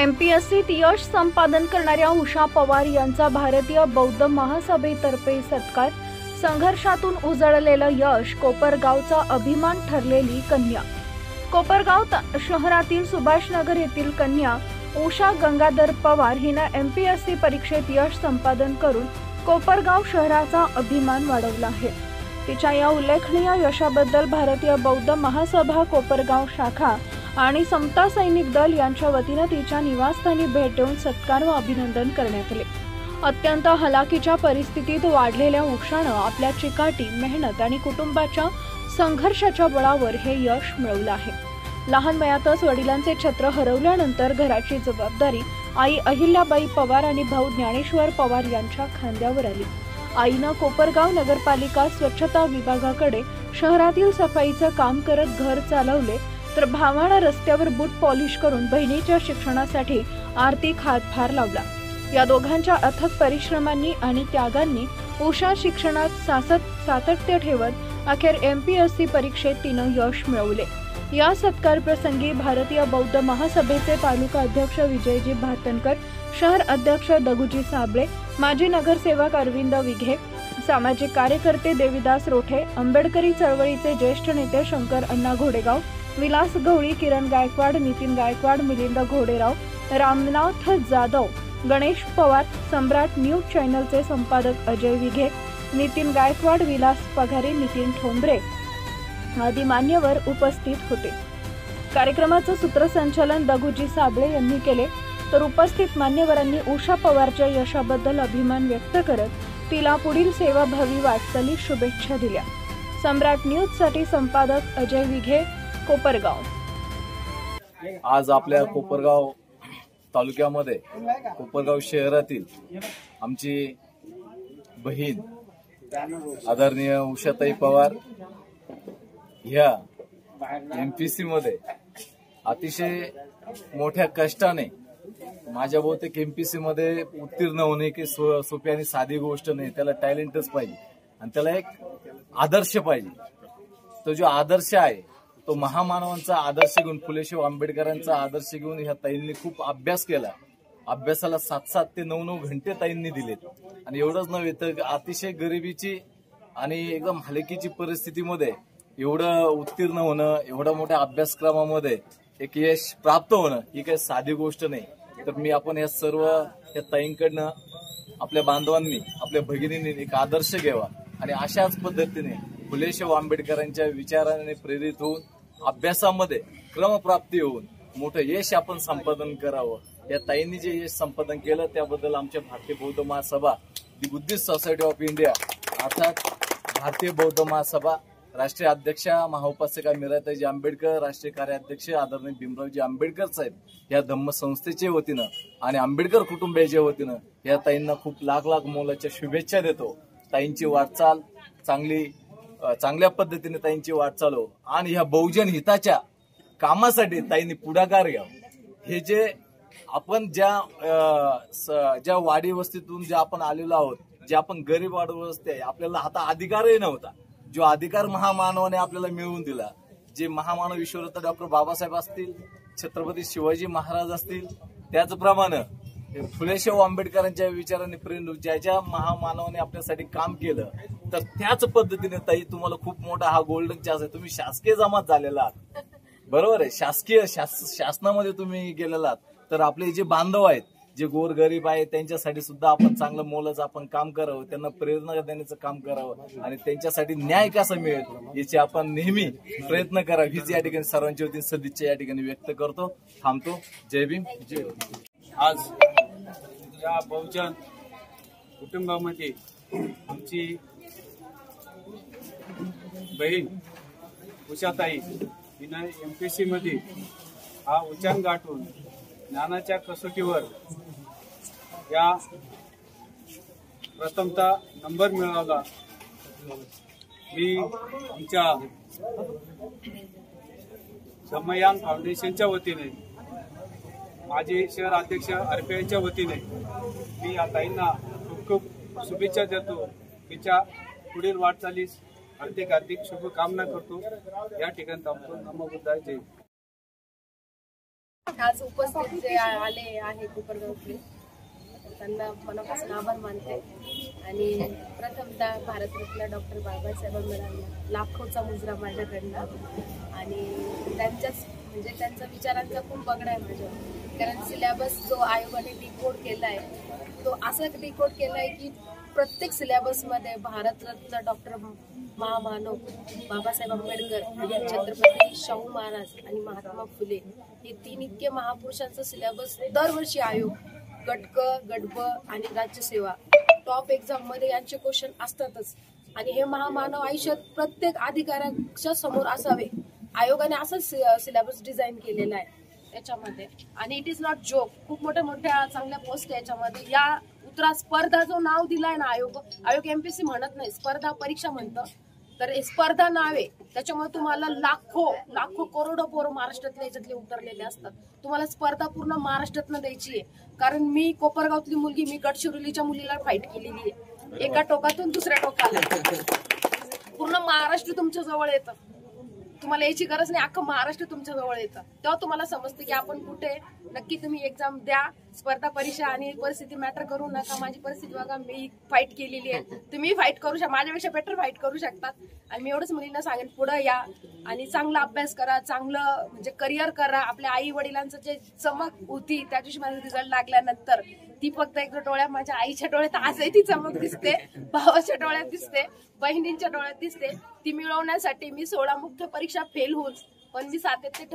एमपीएससीत यश संपादन करणाऱ्या उषा पवार यांचा भारतीय बौद्ध महासभेतर्फे सत्कार। संघर्षातून उजळलेलं यश, कोपरगावचा अभिमान ठरलेली कन्या। कोपरगाव शहरातील सुभाषनगर येथील कन्या उषा गंगाधर पवार हिने एमपीएससी परीक्षेत यश संपादन करून कोपरगाव शहराचा अभिमान वाढवला आहे। तिच्या या उल्लेखनीय यशाबद्दल भारतीय बौद्ध महासभा कोपरगाव शाखा आणि समता सैनिक दल यांच्या वतीने तिच्या निवासस्थानी भेट देऊन सत्कार व अभिनंदन करण्यात आले। अत्यंत हलाखीच्या परिस्थितीत वाढलेल्या उषाने आपल्या चिकाटी, मेहनत आणि कुटुंबाच्या संघर्षाच्या बळावर हे यश मिळवलं आहे। लहान वयातच वडिलांचे छत्र हरवल्यानंतर घराची जबाबदारी आई अहिल्याबाई पवार आणि भाऊ ज्ञानेश्वर पवार यांच्या खांद्यावर आली। आईने कोपरगाव नगरपालिका स्वच्छता विभागाकडे शहरातील सफाईचं काम करत घर चालवले, तर भावाने रस्त्यावर बूट पॉलिश करून बहिणीच्या शिक्षणासाठी आर्थिक हातभार लावला। या दोघांच्या अथक परिश्रमांनी आणि त्यागांनी उषा शिक्षणात सातत्य ठेवत अखेर एमपीएससी परीक्षेत तिने यश मिळवले। या सत्कार प्रसंगी भारतीय बौद्ध महासभेचे तालुका अध्यक्ष विजयजी भातनकर, शहर अध्यक्ष दगुजी साबळे, माजी नगरसेवक अरविंद विघे, सामाजिक कार्यकर्ते देविदास रोठे, आंबेडकरी चळवळीचे ज्येष्ठ नेते शंकर अण्णा घोडेगाव, विलास गवळी, किरण गायकवाड, नितीन गायकवाड, मिलिंद घोडेराव, रामनाथ जाधव, गणेश पवार, सम्राट न्यूज चॅनलचे संपादक अजय विघे, नितीन गायकवाड, विलास पगारे, नितीन ठोंबरे आदी मान्यवर उपस्थित होते। कार्यक्रमाचं सूत्रसंचालन दगुजी साबळे यांनी केले, तर उपस्थित मान्यवरांनी उषा पवारच्या यशाबद्दल अभिमान व्यक्त करत तिला पुढील सेवाभावी वाटचालीस शुभेच्छा दिल्या। सम्राट न्यूज साठी संपादक अजय विघे, कोपरगाव। आज आपल्या कोपरगाव तालुक्यामध्ये कोपरगाव शहरातील आमची बहीण आदरणीय उषाताई पवार ह्या एमपीसी मध्ये अतिशय मोठ्या कष्टाने, माझ्या बहुतेक एमपीसी मध्ये उत्तीर्ण होणे की सोपी आणि साधी गोष्ट नाही, त्याला टॅलेंटच पाहिजे आणि त्याला एक आदर्श पाहिजे। तो जो आदर्श आहे तो महामानवांचा आदर्श घेऊन, फुलेशाह आंबेडकरांचा आदर्श घेऊन ह्या ताईंनी खूप अभ्यास केला। अभ्यासाला 7 ते 9 घंटे ताईंनी दिलेत आणि एवढंच नव्हे तर अतिशय गरिबीची आणि एकदम हलकीची परिस्थितीमध्ये एवढं उत्तीर्ण होणं, एवढ्या मोठ्या अभ्यासक्रमामध्ये एक यश प्राप्त होणं ही काही साधी गोष्ट नाही। तर मी आपण या सर्व या ताईंकडनं आपल्या बांधवांनी, आपल्या भगिनींनी एक आदर्श घ्यावा आणि अशाच पद्धतीने फुलेशाह आंबेडकरांच्या विचाराने प्रेरित होऊन अभ्यासामध्ये क्रमप्राप्ती होऊन मोठं यश आपण संपादन करावं। या ताईंनी जे यश संपादन केलं त्याबद्दल आमच्या भारतीय बौद्ध महासभा, दी बुद्धिस्ट सोसायटी ऑफ इंडिया अर्थात भारतीय बौद्ध महासभा, राष्ट्रीय अध्यक्षा महाउपासिका मीराताईजी आंबेडकर, राष्ट्रीय कार्याध्यक्ष आदरणीय भीमरावजी आंबेडकर साहेब या धम्म संस्थेच्या वतीनं आणि आंबेडकर कुटुंबियाच्या वतीनं या ताईंना खूप लाख मोलाच्या शुभेच्छा देतो। ताईंची वाटचाल चांगल्या पद्धतीने ताईंची वाटचाल हो आणि ह्या बहुजन हिताच्या कामासाठी ताईंनी पुढाकार घ्यावा। हे जे आपण ज्या वाडी वस्तीतून जे आपण आलेलो आहोत, जे आपण गरीब वाडी वस्ती आहे, आपल्याला आता अधिकारही नव्हता, जो अधिकार महामानवाने आपल्याला मिळवून दिला, जे महामानव विश्वरत्न डॉक्टर बाबासाहेब असतील, छत्रपती शिवाजी महाराज असतील, त्याचप्रमाणे फुलेशाह आंबेडकरांच्या विचारांनी प्रेरित ज्या महामानवाने आपल्यासाठी काम केलं, तर त्याच पद्धतीने ताई तुम्हाला खूप मोठा हा गोल्डन चान्स आहे। तुम्ही शासकीय जमात झालेला आहात, बरोबर आहे, शासनामध्ये तुम्ही गेलेला आहात, तर आपले जे बांधव आहेत, जे गोरगरीब आहेत, त्यांच्यासाठी सुद्धा आपण चांगलं मोलाचं आपण काम करावं, त्यांना प्रेरणा देण्याचं काम करावं आणि त्यांच्यासाठी न्याय कसा मिळेल याची आपण नेहमी प्रयत्न करावे, हीच या ठिकाणी सर्वांची वतीने सदिच्छा या ठिकाणी व्यक्त करतो। थांबतो। जय भीम, जय। आज या बहुजन कुटुंबामध्ये आमची बहीण उषाताई हिने एमपीसी मध्ये हा उच्चांक गाठून ज्ञानाच्या कसोटीवर या प्रथमतः नंबर मिळवला। मी आमच्या धम्मयान फाउंडेशनच्या वतीने, माजी शहर अध्यक्ष आरपीआयच्या वतीने मी या ताईंना खूप शुभेच्छा देतो। तिच्या पुढील वाटचालीस हार्दिक शुभकामना करतो। या ठिकाणी थांबतो। नमो बुद्धाय, जय। आज उपस्थित जे आले आहे कोपरगावचे त्यांना मनापासून आभार मानते आणि प्रथमतः भारतरत्न डॉक्टर बाबासाहेब आंबेडकरांना लाखोचा मुजरा माझ्याकडनं आणि त्यांचा विचारांचा खूप बगडा आहे माझ्यावर. कारण सिलेबस जो आयोगाने डिकोड केला आहे तो असा डिकोड केला आहे की प्रत्येक सिलेबसमध्ये भारतरत्न डॉक्टर महामानव बाबासाहेब आंबेडकर आणि छत्रपती शाहू महाराज आणि महात्मा फुले हे 3 इतके महापुरुषांचं सिलेबस दरवर्षी आयोग गटक गटब आणि राज्यसेवा टॉप एक्झाम मध्ये यांचे क्वेश्चन असतातच. आणि हे महामानव आयुष्यात प्रत्येक अधिकाऱ्याच्या समोर असावे आयोगाने असंच सिलेबस डिझाईन केलेला आहे याच्यामध्ये. आणि इट इज नॉट जोक. खूप मोठ्या चांगल्या पोस्ट आहे याच्यामध्ये. या उत्तरा स्पर्धा जो नाव दिलाय ना आयोग एमपीएससी म्हणत नाही, स्पर्धा परीक्षा म्हणतं. तर हे स्पर्धा नाव आहे त्याच्यामुळे तुम्हाला लाखो करोडो पोरं महाराष्ट्रातल्या याच्यातले उतरलेले असतात. तुम्हाला स्पर्धा पूर्ण महाराष्ट्रातनं द्यायची आहे. कारण मी कोपरगावतली मुलगी, मी गडचिरोलीच्या मुलीला फाईट केलेली आहे एका टोकातून दुसऱ्या टोकाला. पूर्ण महाराष्ट्र तुमच्या जवळ येतं. तुम्हाला याची गरज नाही, अख्खं महाराष्ट्र तुमच्या जवळ येतं. तेव्हा तुम्हाला समजतं की आपण कुठे. नक्की तुम्ही एक्झाम द्या, स्पर्धा परीक्षा आणि परिस्थिती मॅटर करू नका. माझी परिस्थिती बघा, मी फाईट केलेली आहे. तुम्ही फाईट करू शकता, माझ्यापेक्षा बेटर फाईट करू शकतात. आणि मी एवढंच मुलींना सांगेन, पुढे या आणि चांगला अभ्यास करा, चांगलं म्हणजे करिअर करा. आपल्या आई वडिलांचं जे चमक होती त्या दिवशी माझा रिझल्ट लागल्यानंतर ती फक्त एक डोळ्यात, माझ्या आईच्या डोळ्यात आजही ती चमक दिसते, भावाच्या डोळ्यात दिसते, बहिणींच्या डोळ्यात दिसते. ती मिळवण्यासाठी मी 16 मुख्य परीक्षा फेल होऊन पण मी सातत्य ठेवते.